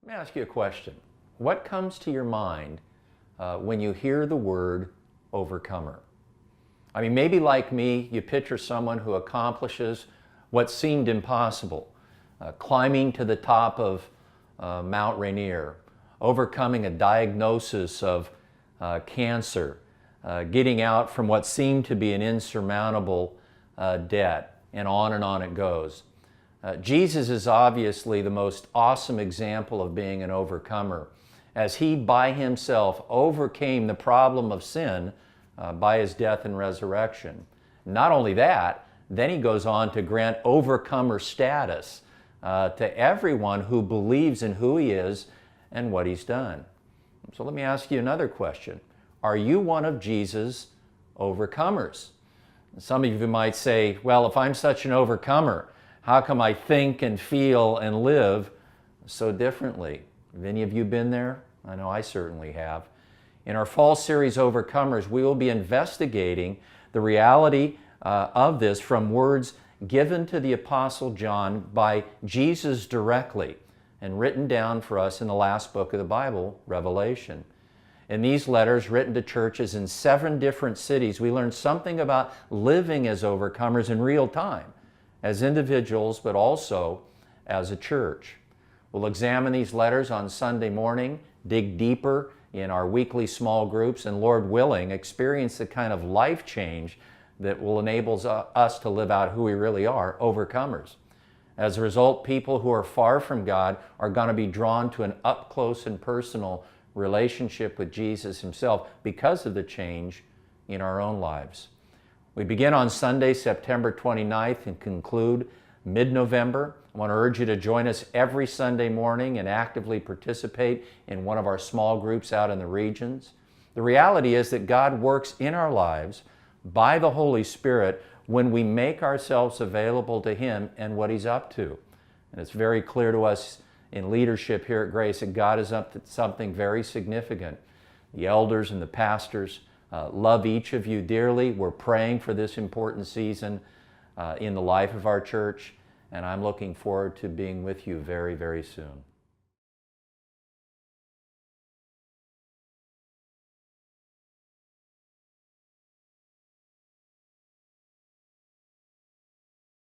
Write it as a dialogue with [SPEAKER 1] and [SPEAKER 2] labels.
[SPEAKER 1] Let me ask you a question. What comes to your mind when you hear the word overcomer? I mean, maybe like me, you picture someone who accomplishes what seemed impossible, climbing to the top of Mount Rainier, overcoming a diagnosis of cancer, getting out from what seemed to be an insurmountable debt, and on it goes. Jesus is obviously the most awesome example of being an overcomer, as he by himself overcame the problem of sin by his death and resurrection. Not only that, then he goes on to grant overcomer status to everyone who believes in who he is and what he's done. So let me ask you another question. Are you one of Jesus' overcomers? Some of you might say, well, if I'm such an overcomer, how come I think and feel and live so differently? Have any of you been there? I know I certainly have. In our fall series, Overcomers, we will be investigating the reality of this from words given to the Apostle John by Jesus directly and written down for us in the last book of the Bible, Revelation. In these letters written to churches in 7 different cities, we learn something about living as overcomers in real time, as individuals, but also as a church. We'll examine these letters on Sunday morning, dig deeper in our weekly small groups, and Lord willing, experience the kind of life change that will enable us to live out who we really are, overcomers. As a result, people who are far from God are going to be drawn to an up-close and personal relationship with Jesus himself because of the change in our own lives. We begin on Sunday, September 29th, and conclude mid-November. I want to urge you to join us every Sunday morning and actively participate in one of our small groups out in the regions. The reality is that God works in our lives by the Holy Spirit when we make ourselves available to Him and what He's up to. And it's very clear to us in leadership here at Grace that God is up to something very significant. The elders and the pastors love each of you dearly. We're praying for this important season in the life of our church, and I'm looking forward to being with you very, very soon.